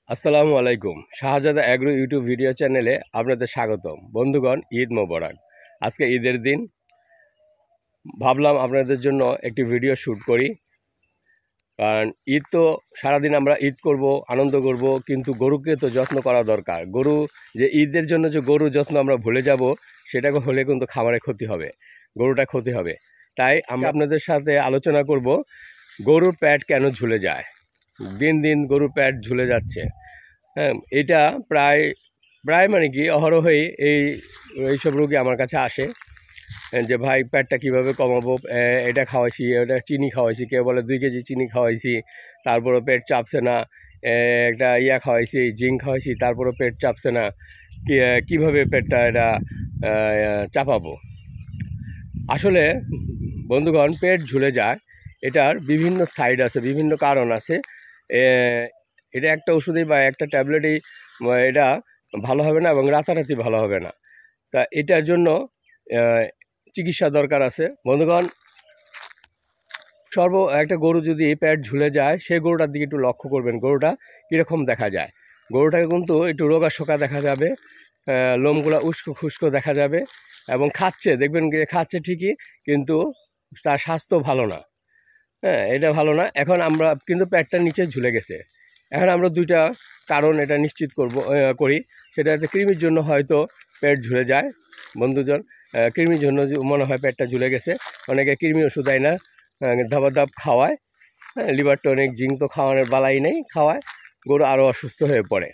আসসালামু আলাইকুম। শাহজাদা agro YouTube video চ্যানেলে আপনাদের স্বাগতম। বন্ধুগণ, ঈদ মোবারক। আজকে ঈদের দিন ভাবলাম আপনাদের জন্য একটি ভিডিও শ্যুট করি। কারণ ঈদ তো সারাদিন আমরা ঈদ করব, আনন্দ করব, কিন্তু গরুকে তো যত্ন করা দরকার। গরু যে ঈদের জন্য যে গরু যত্ন আমরা ভুলে যাব, সেটাকে হলে কিন্তু খামারে ক্ষতি হবে, গরুটা ক্ষতি হবে। তাই আমরা আপনাদের সাথে আলোচনা করব গরুর প্যাট কেন ঝুলে যায়। দিন দিন গরুর প্যাট ঝুলে যাচ্ছে। হ্যাঁ, এটা প্রায় প্রায় মানে কি অহরহই এইসব রোগী আমার কাছে আসে যে ভাই পেটটা কীভাবে কমাবো, এটা খাওয়াইছি, ওটা চিনি খাওয়াইছি, কেউ বলে 2 কেজি চিনি খাওয়াইছি, তারপরও পেট চাপছে না, একটা খাওয়াইছি, জিঙ্ক খাওয়াইছি, তারপরও পেট চাপছে না, কীভাবে পেটটা এটা চাপাবো। আসলে বন্ধুগণ, পেট ঝুলে যায়, এটার বিভিন্ন সাইড আছে, বিভিন্ন কারণ আছে। এটা একটা ওষুধেই বা একটা ট্যাবলেটেই এটা ভালো হবে না এবং রাতারাতি ভালো হবে না। তা এটার জন্য চিকিৎসা দরকার আছে। বন্ধুগণ, একটা গরু যদি পেট ঝুলে যায়, সেই গরুটার দিকে একটু লক্ষ্য করবেন, গরুটা কীরকম দেখা যায়। গরুটাকে কিন্তু একটু রোগাশোকা দেখা যাবে, লোমগুলা উস্কো খুস্কো দেখা যাবে এবং খাচ্ছে, দেখবেন খাচ্ছে ঠিকই, কিন্তু তার স্বাস্থ্য ভালো না। হ্যাঁ, এটা ভালো না। এখন আমরা কিন্তু পেটটা নিচে ঝুলে গেছে। এখন আমরা 2টা কারণ এটা নিশ্চিত করি। সেটা হচ্ছে কৃমির জন্য হয়তো পেট ঝুলে যায়। বন্ধুজন, কৃমির জন্য মনে হয় পেটটা ঝুলে গেছে। অনেকে কৃমি ওষুধ দেয় না, ধাপ খাওয়ায়। হ্যাঁ, লিভার টনিক, জিঙ্ক তো খাওয়ানোর বালাই নেই, খাওয়ায়, গরু আরও অসুস্থ হয়ে পড়ে।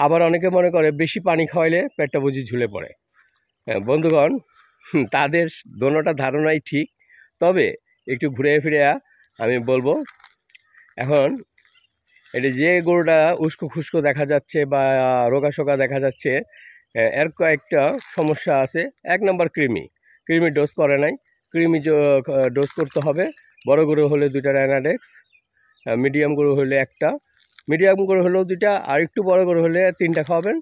আবার অনেকে মনে করে বেশি পানি খাওয়াইলে পেটটা বুঝি ঝুলে পড়ে। হ্যাঁ বন্ধুগণ, তাদের দোনোটা ধারণাই ঠিক, তবে একটু ঘুরে ফিরে আমি বলবো, এখন এটা যে গরুটা উস্কো খুস্কো দেখা যাচ্ছে বা রোগাশোকা দেখা যাচ্ছে, এর কয়েকটা সমস্যা আছে। 1 নম্বর কৃমি ডোজ করে নাই। কৃমি ডোজ করতে হবে। বড় গরু হলে 2টা র্যানাডেক্স, মিডিয়াম গরু হলে 1টা, মিডিয়াম গরু হলেও 2টা, আর একটু বড় গরু হলে 3টা খাওয়াবেন,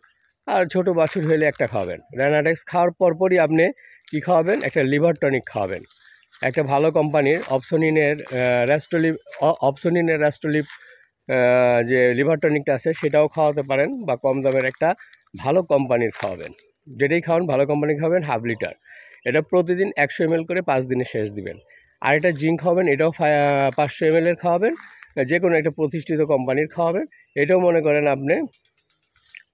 আর ছোটো বাছুর হলে 1টা খাওয়াবেন। র্যানাডেক্স খাওয়ার পরপরই আপনি কী খাওয়াবেন? একটা লিভার টনিক খাওয়াবেন। একটা ভালো কোম্পানির অপসোনিনের র্যাস্টোলিপ যে লিভার টনিকটা আছে, সেটাও খাওয়াতে পারেন, বা কম দামের একটা ভালো কোম্পানির খাওয়াবেন। যেটাই খাওয়ান ভালো কোম্পানির খাওয়াবেন, 1/2 লিটার। এটা প্রতিদিন 100 ml করে 5 দিনে শেষ দিবেন। আর এটা জিঙ্ক খাওয়াবেন, এটাও 500 ml এর খাওয়াবেন, যে কোনো একটা প্রতিষ্ঠিত কোম্পানির খাওয়াবেন। এটাও মনে করেন আপনি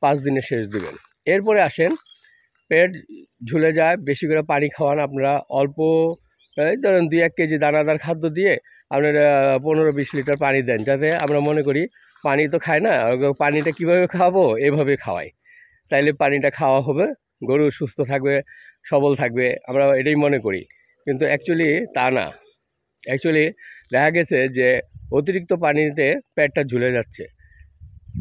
5 দিনে শেষ দিবেন। এরপরে আসেন, পেট ঝুলে যায়, বেশি করে পানি খাওয়ান। আপনারা অল্প, এই ধরেন 2-1 কেজি দানাদার খাদ্য দিয়ে আপনারা 15-20 লিটার পানি দেন, যাতে আমরা মনে করি পানি তো খায় না, পানিটা কীভাবে খাওয়াবো, এভাবে খাওয়াই, তাইলে পানিটা খাওয়া হবে, গরু সুস্থ থাকবে, সবল থাকবে, আমরা এটাই মনে করি। কিন্তু অ্যাকচুয়ালি তা না। অ্যাকচুয়ালি দেখা গেছে যে অতিরিক্ত পানিতে পেটটা ঝুলে যাচ্ছে,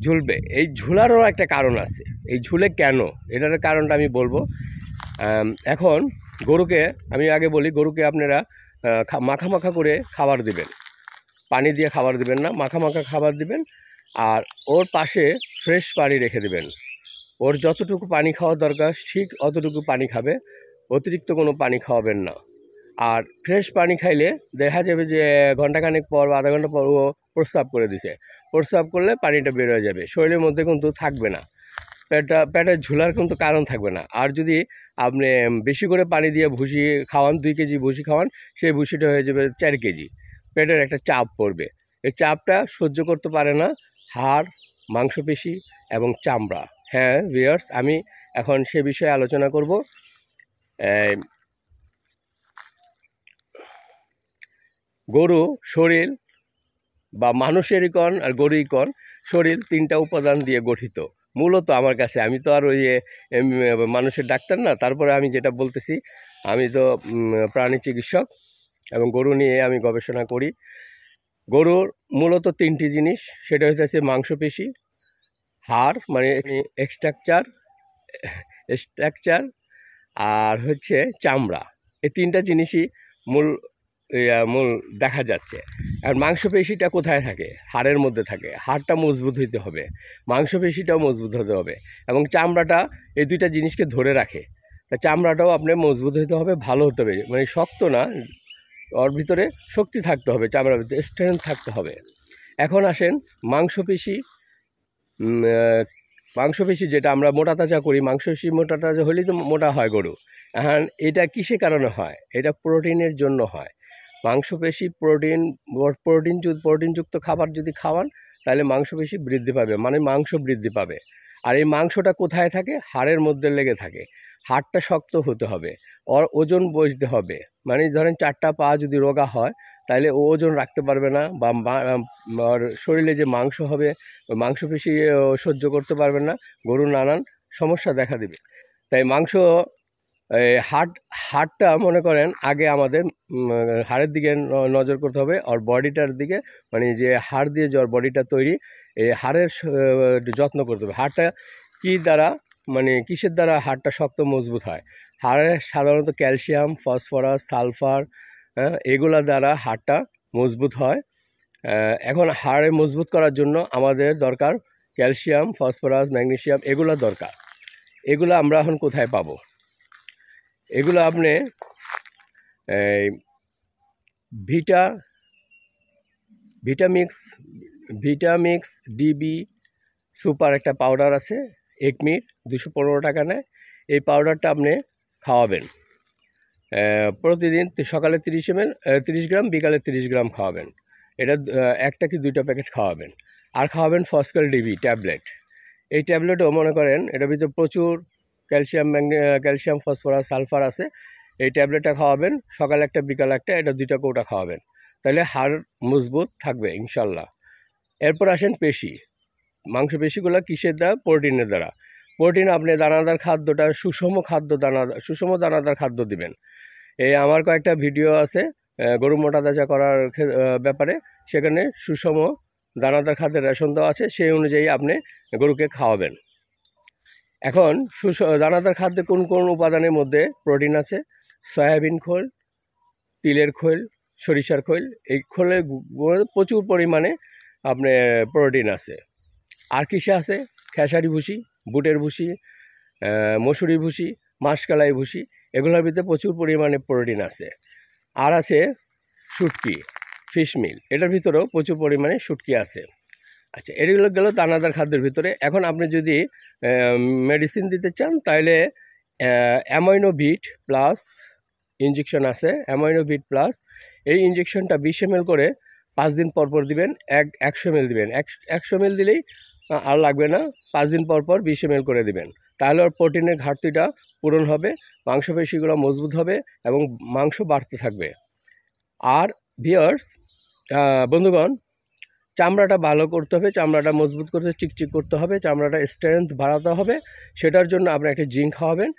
ঝুলবে। এই ঝুলারও একটা কারণ আছে। এই ঝুলে কেন, এটার কারণটা আমি বলবো। এখন গরুকে আমি আগে বলি, গরুকে আপনারা মাখা করে খাবার দিবেন, পানি দিয়ে খাবার দিবেন না, মাখা খাবার দিবেন। আর ওর পাশে ফ্রেশ পানি রেখে দেবেন। ওর যতটুকু পানি খাওয়া দরকার ঠিক অতটুকু পানি খাবে, অতিরিক্ত কোনো পানি খাওয়াবেন না। আর ফ্রেশ পানি খাইলে দেখা যাবে যে ঘন্টাখানেক পর বা আধা ঘন্টা পর ও প্রস্রাব করে দিছে। প্রস্রাব করলে পানিটা বের হয়ে যাবে, শরীরের মধ্যে কিন্তু থাকবে না, পেটের ঝুলার কিন্তু কারণ থাকবে না। আর যদি আপনি বেশি করে পানি দিয়ে ভুসি খাওয়ান, 2 কেজি ভুসি খাওয়ান, সেই ভুসিটা হয়ে যাবে 4 কেজি। পেটের একটা চাপ পড়বে, এই চাপটা সহ্য করতে পারে না হাড়, মাংসপেশি এবং চামড়া। হ্যাঁ ভিউয়ার্স, আমি এখন সে বিষয়ে আলোচনা করব। গরু শরীর বা মানুষেরই কন আর গরুই কন, শরীর 3টা উপাদান দিয়ে গঠিত মূলত আমার কাছে। আমি তো আর ওই মানুষের ডাক্তার না, তারপরে আমি যেটা বলতেছি, আমি তো প্রাণী চিকিৎসক এবং গরু নিয়ে আমি গবেষণা করি। গরুর মূলত 3টি জিনিস, সেটা হচ্ছে মাংসপেশি, হাড় মানে স্ট্রাকচার, আর হচ্ছে চামড়া। এই 3টা জিনিসই মূল মূল দেখা যাচ্ছে। আর মাংসপেশিটা কোথায় থাকে? হাড়ের মধ্যে থাকে। হাড়টা মজবুত হইতে হবে, মাংসপেশিটাও মজবুত হতে হবে, এবং চামড়াটা এই 2টা জিনিসকে ধরে রাখে। তা চামড়াটাও আপনার মজবুত হতে হবে, ভালো হতে হবে, মানে শক্ত না, ওর ভিতরে শক্তি থাকতে হবে, চামড়ার ভিতরে স্ট্রেংথ থাকতে হবে। এখন আসেন মাংসপেশি। মাংসপেশি যেটা আমরা মোটা তাজা করি, মাংসপেশি মোটা তাজা হলেই তো মোটা হয় গরু। এখন এটা কিসের কারণে হয়? এটা প্রোটিনের জন্য হয়। মাংসপেশি প্রোটিনযুক্ত খাবার যদি খাওয়ান তাহলে মাংসপেশি বৃদ্ধি পাবে, মানে মাংস বৃদ্ধি পাবে। আর এই মাংসটা কোথায় থাকে? হাড়ের মধ্যে লেগে থাকে। হাড়টা শক্ত হতে হবে, ওজন বসতে হবে। মানে ধরেন 4টা পা যদি রোগা হয় তাহলে ও ওজন রাখতে পারবে না, বা আর শরীরে যে মাংস হবে ওই মাংসপেশি সহ্য করতে পারবে না, গরুর নানান সমস্যা দেখা দিবে। তাই মাংস হাড়টা মনে করেন আগে আমাদের হাড়ের দিকে নজর করতে হবে, আর বডিটার দিকে, মানে যে হাড় দিয়ে যে বডিটা তৈরি, এই হাড়ের যত্ন করতে হবে। হাড়টা কী দ্বারা, মানে কিসের দ্বারা হাড়টা শক্ত মজবুত হয়? হাড়ে সাধারণত ক্যালসিয়াম, ফসফরাস, সালফার, এগুলা দ্বারা হাড়টা মজবুত হয়। এখন হাড়ে মজবুত করার জন্য আমাদের দরকার ক্যালসিয়াম, ফসফরাস, ম্যাগনেসিয়াম, এগুলো দরকার। এগুলো আমরা এখন কোথায় পাবো? এগুলো আপনি ভিটামিক্স ডিবি সুপার একটা পাউডার আছে, 1 মিনিট 215 টাকা নেয়। এই পাউডারটা আপনি খাওয়াবেন প্রতিদিন, সকালে 30 গ্রাম, বিকালে 30 গ্রাম খাওয়াবেন। এটা 1টা কি 2টা প্যাকেট খাওয়াবেন। আর খাওয়াবেন ফসকেল ডিবি ট্যাবলেট। এই ট্যাবলেটও মনে করেন এটার ভিতরে প্রচুর ক্যালসিয়াম, ফসফরাস, সালফার আছে। এই ট্যাবলেটটা খাওয়াবেন সকালে 1টা, বিকালে 1টা, এটা 2টা কৌটা খাওয়াবেন। তাহলে হাড় মজবুত থাকবে ইনশাল্লাহ। এরপর আসেন পেশি। মাংসপেশিগুলো কিসের দ্বারা? প্রোটিনের দ্বারা। প্রোটিন আপনি দানাদার খাদ্যটা সুষম দানাদার খাদ্য দিবেন। এই আমার কয়েকটা ভিডিও আছে গরু মোটা তাজা করার ব্যাপারে, সেখানে সুষম দানাদার খাদ্যের রেশন দেওয়া আছে, সেই অনুযায়ী আপনি গরুকে খাওয়াবেন। এখন দানাদার খাদ্যে কোন কোন উপাদানের মধ্যে প্রোটিন আছে? সয়াবিন খোল, তিলের খোল, সরিষার খোল, এই খোলে প্রচুর পরিমাণে আপনার প্রোটিন আছে। আর কিসে আছে? খেসারি ভুসি, বুটের ভুসি, মসুরি ভুসি, মাসকালাই ভুসি, এগুলোর ভিতরে প্রচুর পরিমাণে প্রোটিন আছে। আর আছে শুটকি, ফিশ মিল, এটার ভিতরেও প্রচুর পরিমাণে শুটকি আছে। আচ্ছা, এগুলো গেল দানাদার খাদ্যের ভিতরে। এখন আপনি যদি মেডিসিন দিতে চান তাহলে অ্যামাইনোভিট প্লাস ইঞ্জেকশন আছে, অ্যামাইনোভিট প্লাস। এই ইঞ্জেকশনটা 20 ml করে 5 দিন পর পর দিবেন। 100 ml দিবেন। 100 ml দিলেই আর লাগবে না, 5 দিন পর পর 20 ml করে দিবেন। তাহলে ওর প্রোটিনের ঘাটতিটা পূরণ হবে, মাংসপেশিগুলো মজবুত হবে এবং মাংস বাড়তে থাকবে। আর ভিউয়ার্স, বন্ধুগণ, চামড়াটা ভালো করতে হবে, চামড়াটা মজবুত করতে, চিকচিক করতে হবে, চামড়াটা স্ট্রেংথ বাড়াতে হবে। সেটার জন্য আপনি একটা জিঙ্ক খাওয়াবেন।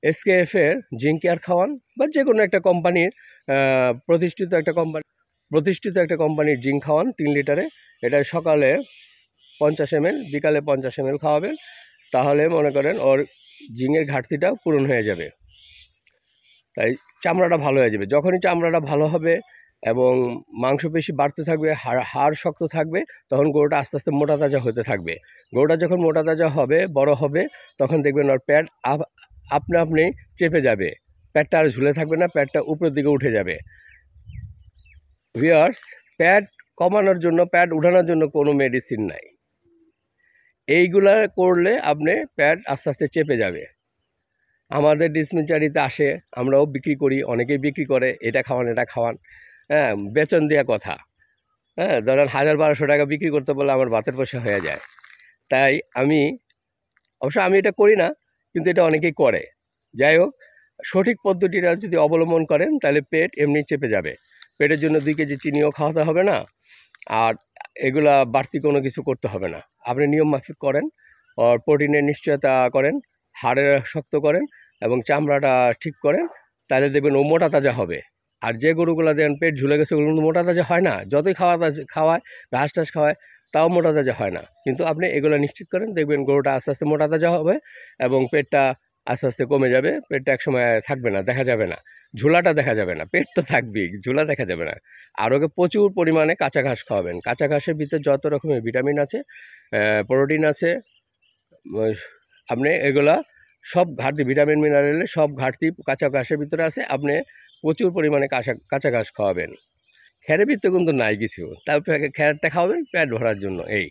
এসকেএফের জিঙ্ক কেয়ার খাওয়ান, বা যে কোনো একটা কোম্পানির প্রতিষ্ঠিত একটা কোম্পানির জিঙ্ক খাওয়ান 3 লিটারে। এটা সকালে 50 ml, বিকালে 50 ml খাওয়াবেন। তাহলে মনে করেন ওর জিঙ্কের ঘাটতিটা পূরণ হয়ে যাবে, তাই চামড়াটা ভালো হয়ে যাবে। যখনই চামড়াটা ভালো হবে এবং মাংসপেশি বাড়তে থাকবে, হাড় শক্ত থাকবে, তখন গরুটা আস্তে আস্তে মোটা তাজা হতে থাকবে। গরুটা যখন মোটা তাজা হবে, বড় হবে, তখন দেখবেন ওর প্যাট আপনি চেপে যাবে, প্যাটটা আর ঝুলে থাকবে না, প্যাটটা উপরের দিকে উঠে যাবে। ভিউয়ার্স, প্যাট কমানোর জন্য, প্যাট উঠানোর জন্য কোনো মেডিসিন নাই। এইগুলা করলে আপনি প্যাট আস্তে আস্তে চেপে যাবে। আমাদের ডিসপেন্সারিতে আসে, আমরাও বিক্রি করি, অনেকেই বিক্রি করে, এটা খাওয়ান, এটা খাওয়ান, হ্যাঁ, বেতন দেওয়া কথা। হ্যাঁ, ধরেন 1000-1200 টাকা বিক্রি করতে বললে আমার ভাতের পয়সা হয়ে যায়। তাই অবশ্য আমি এটা করি না, কিন্তু এটা অনেকেই করে। যাই হোক, সঠিক পদ্ধতিটা যদি অবলম্বন করেন তাহলে পেট এমনি চেপে যাবে। পেটের জন্য 2 কেজি চিনিও খাওয়াতে হবে না, আর এগুলা বাড়তি কোনো কিছু করতে হবে না। আপনি নিয়ম মাফিক করেন, আর প্রোটিনের নিশ্চয়তা করেন, হাড়ের শক্ত করেন এবং চামড়াটা ঠিক করেন, তাহলে দেখবেন ও মোটা তাজা হবে। আর যে গরুগুলো দেখেন পেট ঝুলে গেছে, ওগুলো কিন্তু মোটা তাজা হয় না। যতই খাওয়ায়, ঘাস টাস খাওয়ায়, তাও মোটা তাজা হয় না। কিন্তু আপনি এগুলো নিশ্চিত করেন, দেখবেন গরুটা আস্তে আস্তে মোটা তাজা হবে এবং পেটটা আস্তে আস্তে কমে যাবে। পেটটা একসময় থাকবে না, দেখা যাবে না, ঝোলাটা দেখা যাবে না, পেট তো থাকবেই, ঝোলা দেখা যাবে না। আর ওকে প্রচুর পরিমাণে কাঁচা ঘাস খাওয়াবেন। কাঁচা ঘাসের ভিতরে যত রকমের ভিটামিন আছে, প্রোটিন আছে, আপনি এগুলা সব ঘাটতি, ভিটামিন মিনারেলের সব ঘাটতি কাঁচা ঘাসের ভিতরে আছে। আপনি প্রচুর পরিমাণে কাঁচা ঘাস খাওয়াবেন। খেরের ভিতরে কিন্তু নাই কিছু, তারপরে খ্যারটা খাওয়াবেন পেট ভরার জন্য। এই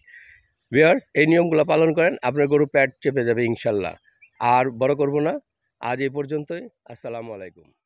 ভিউয়ার্স, এই নিয়মগুলো পালন করেন, আপনার গরু পেট চেপে যাবে ইনশাল্লাহ। আর বড় করব না, আজ এই পর্যন্তই। আসসালামু আলাইকুম।